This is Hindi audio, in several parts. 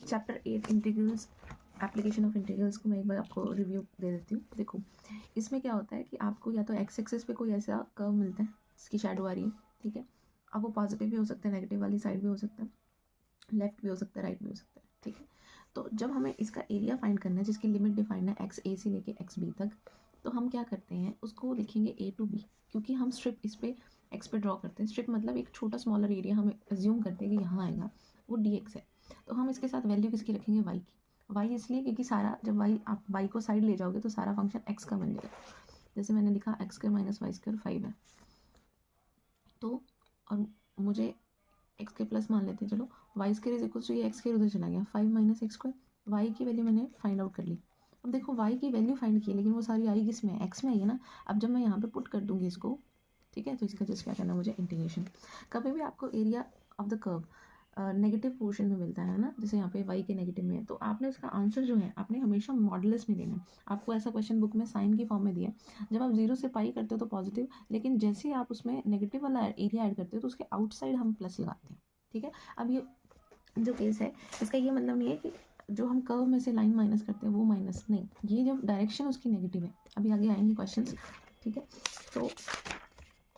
Chapter 8 integrals, application of integrals को मैं एक बार आपको रिव्यू दे देती हूँ। देखो इसमें क्या होता है कि आपको या तो एक्स एक्सिस पे कोई ऐसा कर्व मिलता है जिसकी शैडो आ रही है, ठीक है। अब वो पॉजिटिव भी हो सकता है, नेगेटिव वाली साइड भी हो सकता है, लेफ्ट भी हो सकता है, राइट भी हो सकता है, ठीक है। तो जब हमें इसका एरिया फाइंड करना है जिसकी लिमिट डिफाइंड है एक्स ए से लेके एक्स बी तक, तो हम क्या करते हैं, उसको लिखेंगे ए टू बी, क्योंकि हम स्ट्रिप इस पे एक्स पे ड्रॉ करते हैं। स्ट्रिप मतलब एक छोटा स्मॉलर एरिया हम एज्यूम करते हैं कि यहाँ आएगा, वो डी एक्स है। तो हम इसके साथ वैल्यू किसकी रखेंगे, वाई की। वाई इसलिए क्योंकि सारा, जब वाई आप वाई को साइड ले जाओगे तो सारा फंक्शन एक्स का बन जाएगा। जैसे मैंने लिखा x square minus y square 5 है, तो और मुझे एक्स के प्लस मान लेते हैं, चलो y square is equal to, ये एक्स स्क्वायर उधर चला गया, 5 माइनस एक्स स्क्वायर। वाई की वैल्यू मैंने फाइंड आउट कर ली। अब देखो वाई की वैल्यू फाइंड की, लेकिन वो सारी आई किस में है, एक्स में आई है ना। अब जब मैं यहाँ पे पुट कर दूंगी इसको, ठीक है, तो इसका जस्ट क्या करना है मुझे, इंटीग्रेशन। कभी भी आपको area of the curve negative portion में मिलता है ना, जैसे यहाँ पे वाई के नेगेटिव में है, तो आपने उसका आंसर जो है आपने हमेशा मॉडुलस में देना है। आपको ऐसा क्वेश्चन बुक में साइन की फॉर्म में दिया है। जब आप 0 से पाई करते हो तो पॉजिटिव, लेकिन जैसे ही आप उसमें नेगेटिव वाला एरिया ऐड करते हो तो उसके आउटसाइड हम प्लस लगाते हैं, ठीक है। अब ये जो केस है, इसका ये मतलब नहीं है कि जो हम कर्व में से लाइन माइनस करते हैं वो माइनस नहीं, ये जब डायरेक्शन उसकी नेगेटिव है। अभी आगे आएंगे क्वेश्चंस, ठीक है। तो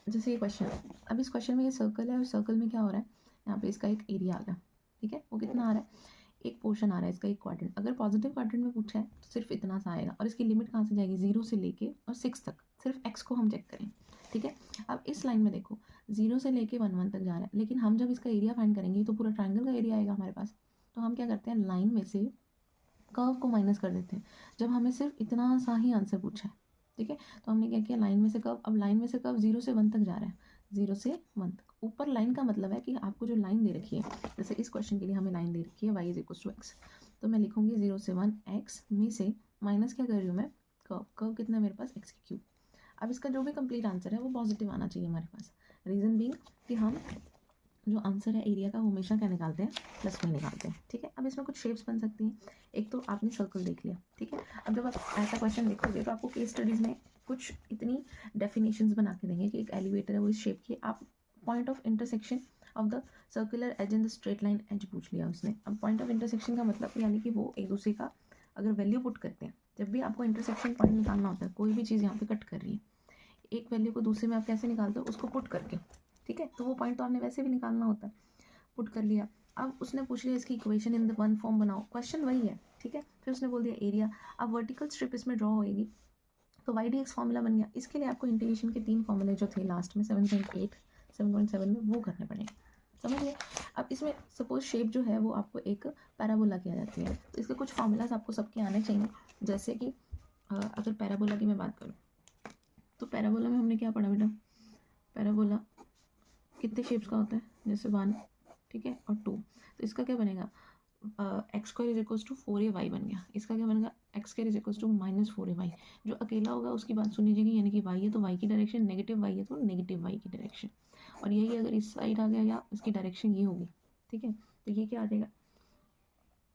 जैसे ये क्वेश्चन है, अब इस क्वेश्चन में ये सर्कल है और सर्कल में क्या हो रहा है, यहाँ पे इसका एक एरिया आ गया, ठीक है। वो कितना आ रहा है, एक पोर्शन आ रहा है इसका, एक क्वाड्रेंट। अगर पॉजिटिव क्वाड्रेंट में पूछा है तो सिर्फ इतना सा आएगा, और इसकी लिमिट कहाँ से जाएगी, 0 से लेके और 6 तक। सिर्फ एक्स को हम चेक करें, ठीक है। अब इस लाइन में देखो 0 से लेके 1 1 तक जा रहा है, लेकिन हम जब इसका एरिया फाइंड करेंगे तो पूरा ट्राइंगल का एरिया आएगा हमारे पास। तो हम क्या करते हैं, लाइन में से कर्व को माइनस कर देते हैं, जब हमें सिर्फ इतना सा ही आंसर पूछा है, ठीक है। तो हमने क्या किया, लाइन में से कर्व, अब लाइन में से कर्व 0 से 1 तक जा रहा है, 0 से 1 तक। ऊपर लाइन का मतलब है कि आपको जो लाइन दे रखी है, जैसे इस क्वेश्चन के लिए हमें लाइन दे रखी है y is equal to x, तो मैं लिखूंगी 0 से 1 x में से माइनस क्या कर रही हूँ मैं, कर्व। कर्व कितना है मेरे पास, x की क्यूब। अब इसका जो भी कंप्लीट आंसर है वो पॉजिटिव आना चाहिए हमारे पास। रीज़न बीइंग कि हम जो आंसर है एरिया का वो हमेशा क्या निकालते हैं, प्लस में निकालते हैं, ठीक है। अब इसमें कुछ शेप्स बन सकती हैं। एक तो आपने सर्कल देख लिया, ठीक है। अब जब आप ऐसा क्वेश्चन देखोगे तो आपको केस स्टडीज़ में कुछ इतनी डेफिनेशंस बना के देंगे कि एक एलिवेटर है वो इस शेप की, आप point of intersection of the circular edge in the straight line edge पूछ लिया उसने। अब पॉइंट ऑफ इंटरसेक्शन का मतलब यानी कि वो एक दूसरे का अगर वैल्यू पुट करते हैं, जब भी आपको इंटरसेक्शन पॉइंट निकालना होता है, कोई भी चीज़ यहाँ पे कट कर रही है, एक वैल्यू को दूसरे में आप कैसे निकालते हो, उसको पुट करके, ठीक है। तो वो पॉइंट तो आपने वैसे भी निकालना होता है, पुट कर लिया। अब उसने पूछ लिया इसकी equation in the one form बनाओ, क्वेश्चन वही है, ठीक है। फिर उसने बोल दिया एरिया। अब वर्टिकल स्ट्रिप इसमें ड्रॉ होएगी, तो वाई डी एक्स फॉर्मूला बन गया। इसके लिए आपको इंटीग्रेशन के 3 फॉर्मूले जो थे लास्ट में 7.8 7.7 में, वो करने पड़ेंगे, समझ गए। अब इसमें सपोज शेप जो है वो आपको एक पैराबोला की आ जाती है, तो इसके कुछ फॉर्मूलाज आपको सबके आने चाहिए। जैसे कि अगर पैराबोला की मैं बात करूँ तो पैराबोला में हमने क्या पढ़ा बेटा, पैराबोला कितने शेप्स का होता है, जैसे 1, ठीक है, और 2। तो इसका क्या बनेगा, x square is equals to 4a y बन गया। इसका क्या बनेगा, x square is equals to minus 4a y। जो अकेला होगा उसकी बात सुन लीजिएगी, यानी कि y है तो y की डायरेक्शन, नेगेटिव y है तो नेगेटिव y की डायरेक्शन, और यही अगर इस साइड आ गया या इसकी डायरेक्शन ये होगी, ठीक है। तो ये क्या आ जाएगा,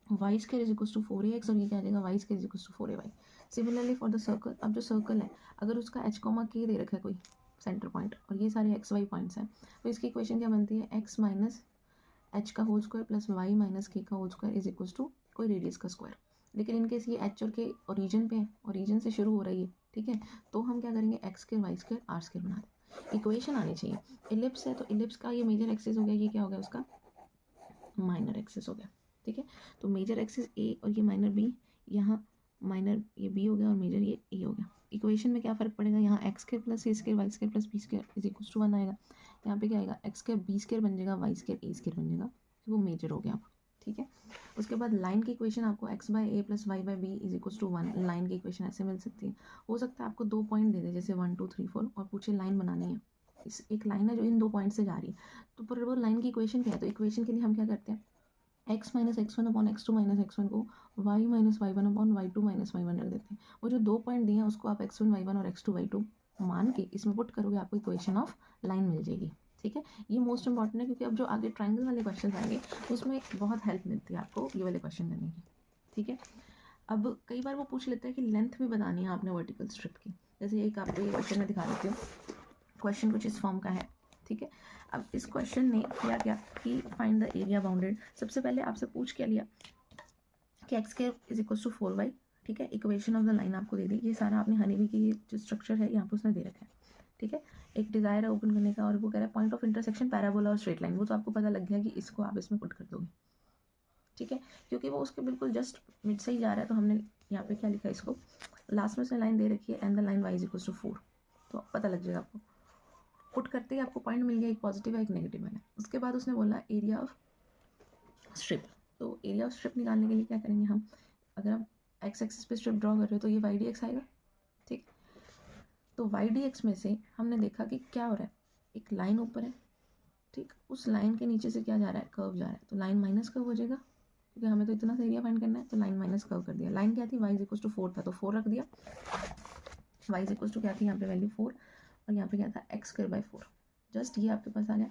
y square is equals to 4ax, और ये क्या आ जाएगा, y square is equals to 4ay। Similarly for the circle, अब जो सर्कल है अगर उसका h, k दे रखा है कोई सेंटर पॉइंट, और ये सारे एक्स वाई पॉइंट्स हैं, तो इसकी इक्वेशन क्या बनती है, x माइनस h का whole square plus y minus k का whole square is equals to कोई रेडियस का स्क्वायर। लेकिन इनकेस ये h और k ओरिजिन पे है, ओरिजिन से शुरू हो रही है, ठीक है, तो हम क्या करेंगे, x square y square R square बना दें। इक्वेशन आनी चाहिए। इलिप्स है तो इलिप्स का ये मेजर एक्सिस हो गया, ये क्या हो गया उसका माइनर एक्सिस हो गया, ठीक है। तो मेजर एक्सिस ए और ये माइनर बी, यहाँ माइनर ये बी हो गया और मेजर ये ए हो गया। इक्वेशन में क्या फ़र्क पड़ेगा, यहाँ x square plus A square y square plus B square is equal to 1 आएगा। यहाँ पे क्या आएगा, एक्स स्क्वायर बी स्क्वायर बन जाएगा, वाई स्क्वायर ए स्क्वायर बन जाएगा, वो मेजर हो गया, ठीक है। उसके बाद लाइन की इक्वेशन आपको x by a plus y by b is equal to 1, line की इक्वेशन ऐसे मिल सकती है। हो सकता है आपको 2 पॉइंट दे दे, जैसे 1 2 3 4, और पूछे लाइन बनानी है, इस एक लाइन है जो इन 2 पॉइंट से जा रही है, तो पर वो लाइन की इक्वेशन क्या है, तो इक्वेशन के लिए हम क्या करते हैं, x minus x1 upon x2 minus x1 को y minus y1 upon y2 minus y1 रख देते हैं। वो जो 2 पॉइंट दिए हैं उसको आप x1 y1 और x2 y2 मान के इसमें पुट करोगे, आपको इक्वेशन ऑफ लाइन मिल जाएगी, ठीक है। ये मोस्ट इंपॉर्टेंट है, क्योंकि अब जो आगे ट्राइंगल वाले क्वेश्चन आएंगे उसमें बहुत हेल्प मिलती है आपको ये वाले क्वेश्चन करने की, ठीक है। अब कई बार वो पूछ लेता है कि लेंथ भी बतानी है आपने वर्टिकल स्ट्रिप की। जैसे एक आपको ये क्वेश्चन में दिखा देती हूँ, क्वेश्चन कुछ इस फॉर्म का है, ठीक है। अब इस क्वेश्चन ने किया क्या कि फाइंड द एरिया बाउंडेड। सबसे पहले आपसे पूछ क्या लिया, कि एक्स के इज इक्वल टू 4y, ठीक है। इक्वेशन ऑफ द लाइन आपको दे दी, ये सारा आपने हनीबी की जो स्ट्रक्चर है यहाँ पे उसने दे रखा है, ठीक है। एक डिज़ायर है ओपन करने का और वो कह रहा है पॉइंट ऑफ इंटरसेक्शन पैराबोला और स्ट्रेट लाइन, वो तो आपको पता लग गया कि इसको आप इसमें पुट कर दोगे, ठीक है, क्योंकि वो उसके बिल्कुल जस्ट मिड से ही जा रहा है। तो हमने यहाँ पे क्या लिखा है, इसको लास्ट में उसने लाइन दे रखी है and the line y is equal to 4, तो पता लग जाएगा आपको। पुट करते ही आपको पॉइंट मिल गया, एक पॉजिटिव है एक नेगेटिव है। उसके बाद उसने बोला एरिया ऑफ स्ट्रिप, तो एरिया ऑफ स्ट्रिप निकालने के लिए क्या करेंगे हम, अगर हम एक्स एक्सिस पे स्ट्रिप ड्रॉ कर रहे हो तो ये वाई डी एक्स आएगा, ठीक। तो वाई डी एक्स में से हमने देखा कि क्या हो रहा है, एक लाइन ऊपर है, ठीक, उस लाइन के नीचे से क्या जा रहा है, कर्व जा रहा है, तो लाइन माइनस कर्व हो जाएगा, क्योंकि हमें तो इतना सा एरिया फाइंड करना है, तो लाइन माइनस कर्व कर दिया। लाइन क्या थी, वाई इज इक्वल टू 4 था, तो 4 रख दिया। वाई इज इक्वल टू क्या थी यहाँ पे वैल्यू 4, और यहाँ पे क्या था एक्स स्क्वायर बाई 4, जस्ट ये आपके पास आ गया।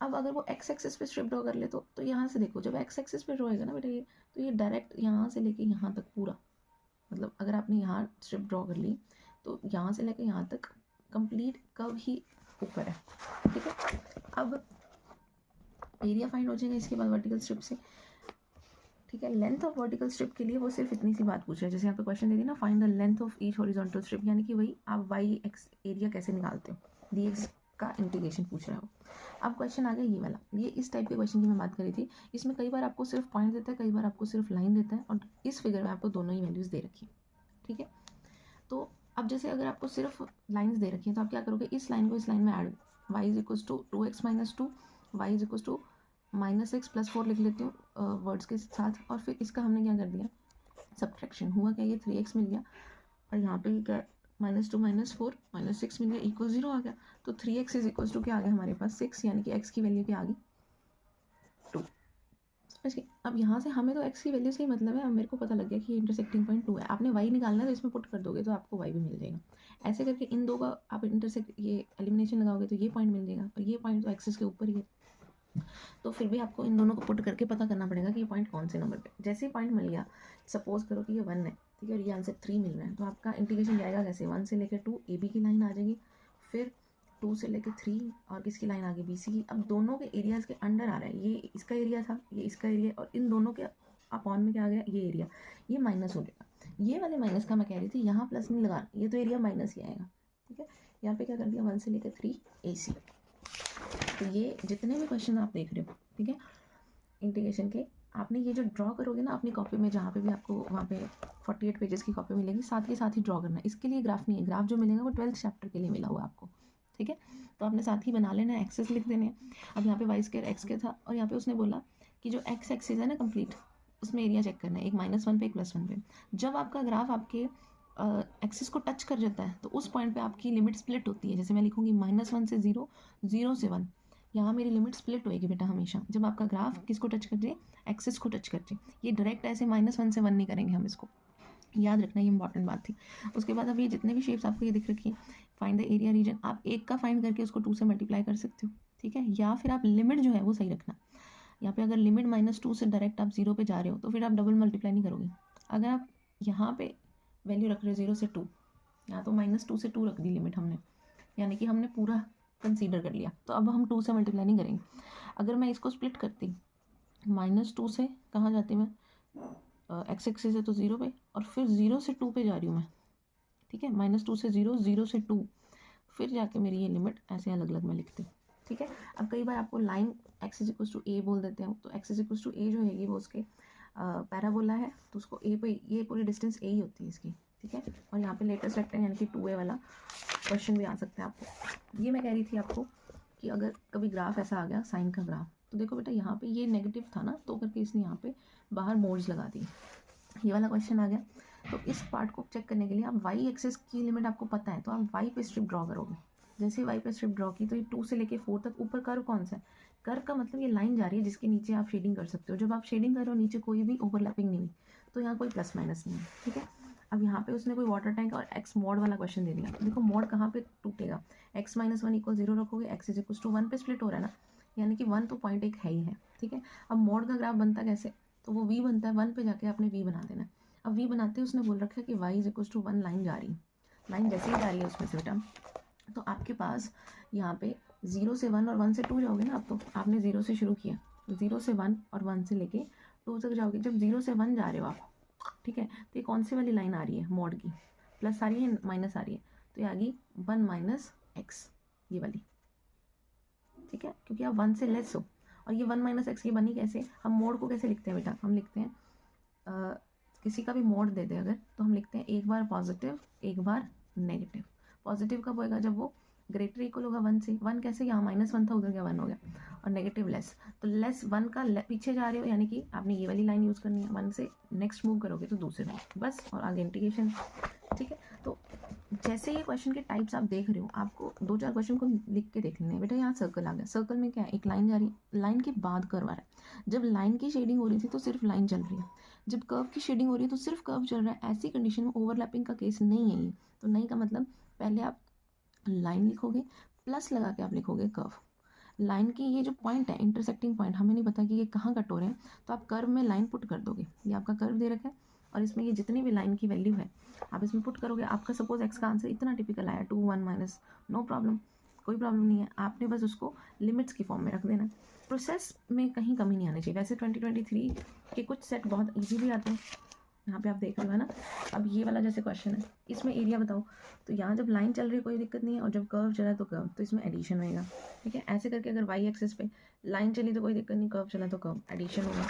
अब अगर वो एक्स एक्सिस पे स्ट्रिप ड्रॉ कर ले तो यहाँ से देखो, जब एक्स एक्सिस पे ड्रॉ होगा ना बेटा ये, तो ये डायरेक्ट यहाँ से लेके यहाँ तक पूरा, मतलब अगर आपने यहाँ स्ट्रिप ड्रॉ कर ली तो यहाँ से लेके यहाँ तक कंप्लीट कर्व ही ऊपर है, ठीक है। अब एरिया फाइंड हो जाएगा इसके बाद वर्टिकल स्ट्रिप से, ठीक है। लेंथ ऑफ वर्टिकल स्ट्रिप के लिए वो सिर्फ इतनी सी बात पूछ रहा है, जैसे यहाँ पे क्वेश्चन दे दी ना, find the length of each horizontal strip, यानी कि वही आप वाई एक्स एरिया कैसे निकालते हो, डीएक्स का इंटीग्रेशन पूछ रहा है वो। अब क्वेश्चन आ गया ये वाला, ये इस टाइप के क्वेश्चन की मैं बात करी थी। इसमें कई बार आपको सिर्फ पॉइंट देता है, कई बार आपको सिर्फ लाइन देता है, और इस फिगर में आपको दोनों ही वैल्यूज़ दे रखी है, ठीक है। तो अब जैसे अगर आपको सिर्फ लाइन्स दे रखी हैं तो आप क्या करोगे, इस लाइन को इस लाइन में add, y is equal to 2x minus 2, y is equal to -x + 4 लिख लेती हूँ वर्ड्स के साथ, और फिर इसका हमने क्या कर दिया, सब्ट्रैक्शन हुआ क्या, ये 3x मिल गया, और यहाँ पे क्या -2 - 4 -6 मिल गया, इक्वल 0 आ गया। तो 3x इज इक्वल टू क्या आ गया हमारे पास 6, यानी कि x की वैल्यू क्या आ गई 2। अब यहाँ से हमें तो x की वैल्यू से ही मतलब है, अब मेरे को पता लग गया कि इंटरसेक्टिंग पॉइंट 2 है। आपने y निकालना है तो इसमें पुट कर दोगे तो आपको y भी मिल जाएगा। ऐसे करके इन दो का आप इंटरसेक्ट ये एलिमिनेशन लगाओगे तो ये पॉइंट मिल जाएगा, और ये पॉइंट तो एक्सिस के ऊपर ही है, तो फिर भी आपको इन दोनों को पुट करके पता करना पड़ेगा कि ये पॉइंट कौन से नंबर पे। जैसे ही पॉइंट मिल गया, सपोज करो कि ये 1 है, ठीक है, और ये आंसर 3 मिल रहा है, तो आपका इंटीग्रेशन जाएगा कैसे, 1 से लेकर 2 ए बी की लाइन आ जाएगी, फिर 2 से लेकर 3 और किसकी लाइन आ गई, बी सी की। अब दोनों के एरियाज़ के अंडर आ रहा है, ये इसका एरिया था, ये इसका एरिया, और इन दोनों के अपॉन में क्या आ गया, ये एरिया, ये माइनस हो जाएगा। ये वाले माइनस का मैं कह रही थी, यहाँ प्लस नहीं लगाना, ये तो एरिया माइनस ही आएगा, ठीक है। यहाँ पे क्या कर दिया, 1 से लेकर 3 ए सी। तो ये जितने भी क्वेश्चन आप देख रहे हो, ठीक है, इंटीग्रेशन के, आपने ये जो ड्रॉ करोगे ना अपनी कॉपी में, जहाँ पे भी आपको वहाँ पे 48 पेजेस की कॉपी मिलेगी, साथ के साथ ही ड्रॉ करना है। इसके लिए ग्राफ नहीं है, ग्राफ जो मिलेगा वो 12th चैप्टर के लिए मिला हुआ आपको, ठीक है। तो आपने साथ ही बना लेना है, एक्सेस लिख देने। अब यहाँ पे वाई स्क्वायर एक्स के था, और यहाँ पे उसने बोला कि जो एक्स एक्सिस है ना कंप्लीट, उसमें एरिया चेक करना है, एक -1 पे एक +1 पे। जब आपका ग्राफ आपके एक्सिस को टच कर जाता है तो उस पॉइंट पे आपकी लिमिट स्प्लिट होती है। जैसे मैं लिखूँगी -1 से 0, 0 से 1, यहाँ मेरी लिमिट स्प्लिट होएगी बेटा हमेशा, जब आपका ग्राफ किसको टच कर जाए, एक्सिस को टच कर जाए। ये डायरेक्ट ऐसे -1 से 1 नहीं करेंगे हम, इसको याद रखना, ये इंपॉर्टेंट बात थी। उसके बाद अब ये जितने भी शेप्स आपको ये दिख रखी है, फाइंड द एरिया रीजन, आप एक का फाइंड करके उसको 2 से मल्टीप्लाई कर सकते हो, ठीक है, या फिर आप लिमिट जो है वो सही रखना। यहाँ पे अगर लिमिट -2 से डायरेक्ट आप 0 पे जा रहे हो तो फिर आप डबल मल्टीप्लाई नहीं करोगे। अगर आप यहाँ पे वैल्यू रख रहे हो 0 से 2, यहाँ तो -2 से 2 रख दी लिमिट हमने, यानी कि हमने पूरा कंसीडर कर लिया, तो अब हम 2 से मल्टीप्लाई नहीं करेंगे। अगर मैं इसको स्प्लिट करती, -2 से कहाँ जाती मैं, एक्स एक्सिस है तो 0 पे, और फिर 0 से 2 पे जा रही हूँ मैं, ठीक है, -2 से 0, 0 से 2, फिर जाके मेरी ये लिमिट ऐसे अलग अलग मैं लिखती हूँ, ठीक है। अब कई बार आपको line X is equal to A बोल देते हैं, तो X is equal to A जो है वो उसके पैराबोला है, तो उसको ए पे, ये पूरी डिस्टेंस ए ही होती है इसकी, ठीक है। और यहाँ पे लेटेस्ट रेक्टेंगल यानी कि 2a वाला क्वेश्चन भी आ सकता है आपको। ये मैं कह रही थी आपको कि अगर कभी ग्राफ ऐसा आ गया, साइन का ग्राफ, तो देखो बेटा यहाँ पे ये नेगेटिव था ना, तो करके इसने यहाँ पे बाहर मोड्स लगा दी, ये वाला क्वेश्चन आ गया। तो इस पार्ट को चेक करने के लिए आप वाई एक्सिस की लिमिट आपको पता है, तो आप वाई पे स्ट्रिप ड्रॉ करोगे। जैसे वाई पे स्ट्रिप ड्रॉ की तो ये 2 से लेके 4 तक ऊपर कर्व कौन सा है, कर्व का मतलब ये लाइन जा रही है जिसके नीचे आप शेडिंग कर सकते हो। जब आप शेडिंग कर रहे हो नीचे कोई भी ओवरलैपिंग नहीं हुई, तो यहाँ कोई प्लस माइनस नहीं है, ठीक है। अब यहाँ पे उसने कोई वाटर टैंक और एक्स मॉड वाला क्वेश्चन दे दिया। देखो मॉड कहाँ पे टूटेगा, x - 1 = 0 रखोगे, x इज इक्वल टू 1 पे स्प्लिट हो रहा है ना, यानी कि 1 तो पॉइंट एक है ही है, ठीक है। अब मॉड का ग्राफ बनता कैसे, तो वो v बनता है, 1 पे जाके आपने v बना देना है। अब v बनाते उसने बोल रखा है कि y is equal to 1 line जा रही है, लाइन जैसे ही जा रही है उसमें से बेटा, तो आपके पास यहाँ पे 0 से 1 और 1 से 2 जाओगे ना, अब तो आपने 0 से शुरू किया, 0 से 1 और 1 से लेके 2 तक जाओगे, जब 0 से 1 जा रहे हो आप, ठीक है, तो ये कौन सी वाली लाइन आ रही है, मॉड की, प्लस आ रही है माइनस आ रही है, तो ये आ गई 1 माइनस एक्स, ये वाली, ठीक है, क्योंकि आप 1 से लेस हो। और ये 1 माइनस एक्स ये बनी कैसे, हम मोड को कैसे लिखते हैं बेटा, हम लिखते हैं किसी का भी मोड दे दे अगर, तो हम लिखते हैं एक बार पॉजिटिव एक बार नेगेटिव। पॉजिटिव कब होएगा, जब वो ग्रेटर इक्वल होगा 1 से, 1 कैसे, यहाँ -1 था उधर क्या 1 हो गया, और नेगेटिव लेस, तो लेस 1 का पीछे जा रहे हो, यानी कि आपने ये वाली लाइन यूज़ करनी है, 1 से नेक्स्ट मूव करोगे तो दूसरे में, बस, और आगे इंटीग्रेशन, ठीक है। तो जैसे ये क्वेश्चन के टाइप्स आप देख रहे हो, आपको 2-4 क्वेश्चन को लिख के देख लेने हैं। बेटा यहाँ सर्कल आ गया, सर्कल में क्या है, एक लाइन जा रही है, लाइन के बाद कर्व आ रहा है। जब लाइन की शेडिंग हो रही थी तो सिर्फ लाइन चल रही है, जब कर्व की शेडिंग हो रही है तो सिर्फ कर्व चल रहा है। ऐसी कंडीशन में ओवरलैपिंग का केस नहीं है ये। तो नहीं का मतलब पहले आप लाइन लिखोगे, प्लस लगा के आप लिखोगे कर्व। लाइन की ये जो पॉइंट है, इंटरसेक्टिंग पॉइंट, हमें नहीं पता कि ये कहाँ कट हो रहे हैं, तो आप कर्व में लाइन पुट कर दोगे। ये आपका कर्व दे रखा है और इसमें ये जितनी भी लाइन की वैल्यू है आप इसमें पुट करोगे। आपका सपोज एक्स का आंसर इतना टिपिकल आया 2 1 माइनस, नो प्रॉब्लम, कोई प्रॉब्लम नहीं है। आपने बस उसको लिमिट्स की फॉर्म में रख देना। प्रोसेस में कहीं कमी नहीं आनी चाहिए। वैसे 2023 के कुछ सेट बहुत ईजी भी आते हैं, यहाँ पे आप देख रहे हो है ना। अब ये वाला जैसे क्वेश्चन है, इसमें एरिया बताओ, तो यहाँ जब लाइन चल रही है कोई दिक्कत नहीं है, और जब कर्व चला तो कर्व, तो इसमें एडिशन होएगा, ठीक है। ऐसे करके अगर वाई एक्सिस पे लाइन चली तो कोई दिक्कत नहीं, कर्व चला तो कर्व, एडिशन होगा।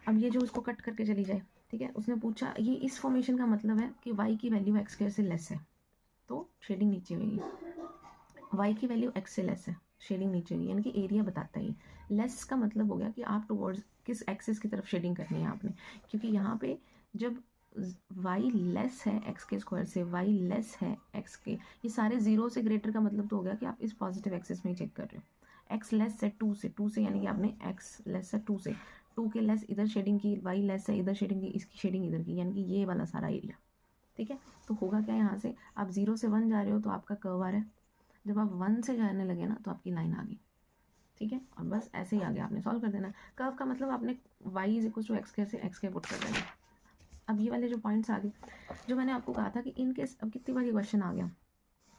अब ये जो उसको कट करके चली जाए, ठीक है, उसने पूछा ये इस फॉर्मेशन का मतलब है कि वाई की वैल्यू एक्स स्क्वायर से लेस है, तो शेडिंग नीचे होगी। वाई की वैल्यू एक्स से लेस है, शेडिंग नीचे होगी, यानी कि एरिया बताता है। लेस का मतलब हो गया कि आप टुवर्ड्स किस एक्सिस की तरफ शेडिंग करनी है आपने, क्योंकि यहाँ पे जब y लेस है एक्स के स्क्वायर से, y लेस है एक्स के, ये सारे 0 से ग्रेटर का मतलब तो हो गया कि आप इस पॉजिटिव एक्सिस में ही चेक कर रहे हो। x लेस है 2 से, 2 से यानी कि आपने x लेस है 2 से, 2 के लेस इधर शेडिंग की, y लेस है इधर शेडिंग की, इसकी शेडिंग इधर की, यानी कि ये वाला सारा एरिया, ठीक है। तो होगा क्या, यहाँ से आप 0 से 1 जा रहे हो तो आपका कर्व आ रहा है, जब आप 1 से जाने लगे ना तो आपकी लाइन आ गई, ठीक है। और बस ऐसे ही आगे आपने सॉल्व कर देना। कर्व का मतलब आपने y is equal to x से एक्स के पुट कर देना। अब ये वाले जो पॉइंट्स आ गए, जो मैंने आपको कहा था कि इन केस, अब कितनी बार ये क्वेश्चन आ गया,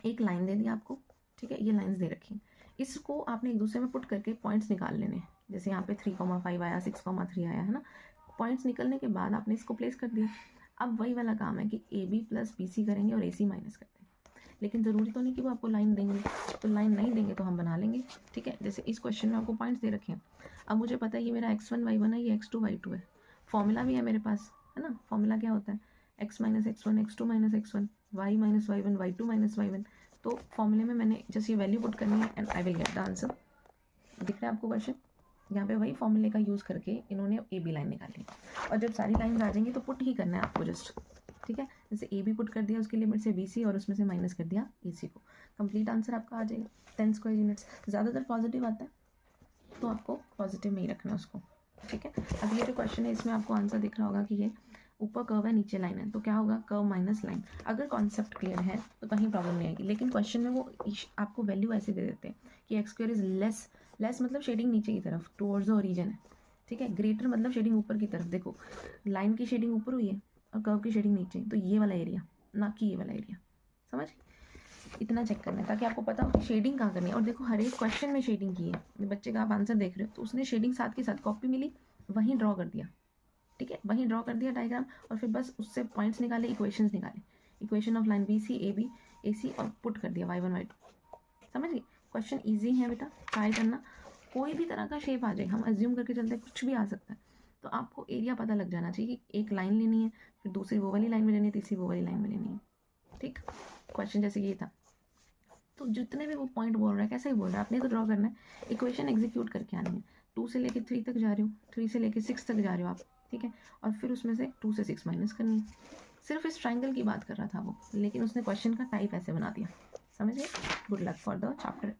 एक लाइन दे दी आपको, ठीक है, ये लाइंस दे रखी, इसको आपने एक दूसरे में पुट करके पॉइंट्स निकाल लेने हैं। जैसे यहाँ पे 3,5 आया, 6,3 आया, है ना। पॉइंट्स निकलने के बाद आपने इसको प्लेस कर दिया। अब वही वाला काम है कि AB प्लस BC करेंगे और AC माइनस करते हैं, लेकिन ज़रूरी तो नहीं कि वो आपको लाइन देंगे, तो लाइन नहीं देंगे तो हम बना लेंगे, ठीक है। जैसे इस क्वेश्चन में आपको पॉइंट्स दे रखे हैं, अब मुझे पता है ये मेरा x1 y1 है, ये x2 y2 है, फॉर्मूला भी है मेरे पास, है ना। फॉर्मूला क्या होता है, x minus x1 x2 minus x1 y minus y1 y2 minus y1। तो फॉर्मूले में मैंने जस्ट ये वैल्यू पुट करनी है and I will get the answer. दिख रहा है आपको क्वेश्चन, यहाँ पे वही फॉर्मूले का यूज़ करके इन्होंने AB लाइन निकाली, और जब सारी लाइन आ जाएंगी तो पुट ही करना है आपको जस्ट, ठीक है। जैसे AB पुट कर दिया, उसकी लिमिट से BC और उसमें से माइनस कर दिया AC को, कंप्लीट आंसर आपका आ जाएगा 10 स्क्वायर यूनिट्स। ज़्यादातर पॉजिटिव आता है तो आपको पॉजिटिव में ही रखना है उसको, ठीक है। अब ये जो क्वेश्चन है इसमें आपको आंसर दिख रहा होगा कि ये ऊपर कर्व है नीचे लाइन है, तो क्या होगा, कर्व माइनस लाइन। अगर कॉन्सेप्ट क्लियर है तो कहीं प्रॉब्लम नहीं आएगी, लेकिन क्वेश्चन में वो आपको वैल्यू ऐसे दे देते हैं कि x square is less, less मतलब शेडिंग नीचे की तरफ टुवर्ड्स द ओरिजिन है, ठीक है। ग्रेटर मतलब शेडिंग ऊपर की तरफ। देखो लाइन की शेडिंग ऊपर हुई है और कर्व की शेडिंग नीचे, तो ये वाला एरिया, ना कि ये वाला एरिया, समझ। इतना चेक करना है ताकि आपको पता हो कि शेडिंग कहाँ करनी है। और देखो हर एक क्वेश्चन में शेडिंग की है, बच्चे का आप आंसर देख रहे हो तो उसने शेडिंग साथ के साथ कॉपी मिली वहीं ड्रॉ कर दिया, ठीक है, वहीं ड्रॉ कर दिया डायग्राम, और फिर बस उससे पॉइंट्स निकाले, इक्वेशंस निकाले, equation of line BC AB AC और पुट कर दिया y1 y2। समझ गए, क्वेश्चन ईजी है बेटा, ट्राई करना। कोई भी तरह का शेप आ जाए, हम एज्यूम करके चलते हैं कुछ भी आ सकता है, तो आपको एरिया पता लग जाना चाहिए कि एक लाइन लेनी है, फिर दूसरी वो वाली लाइन में लेनी है, तीसरी वो वाली लाइन में लेनी है, ठीक। क्वेश्चन जैसे ये था, तो जितने भी वो पॉइंट बोल रहा है कैसे ही बोल रहा है, आपने तो ड्रॉ करना है, इक्वेशन एग्जीक्यूट करके आनी है। 2 से लेके 3 तक जा रहे हो, 3 से लेके 6 तक जा रहे हो आप, ठीक है, और फिर उसमें से 2 से 6 माइनस करनी है। सिर्फ इस ट्राइंगल की बात कर रहा था वो, लेकिन उसने क्वेश्चन का टाइप ऐसे बना दिया, समझ गए। Good luck for the chapter.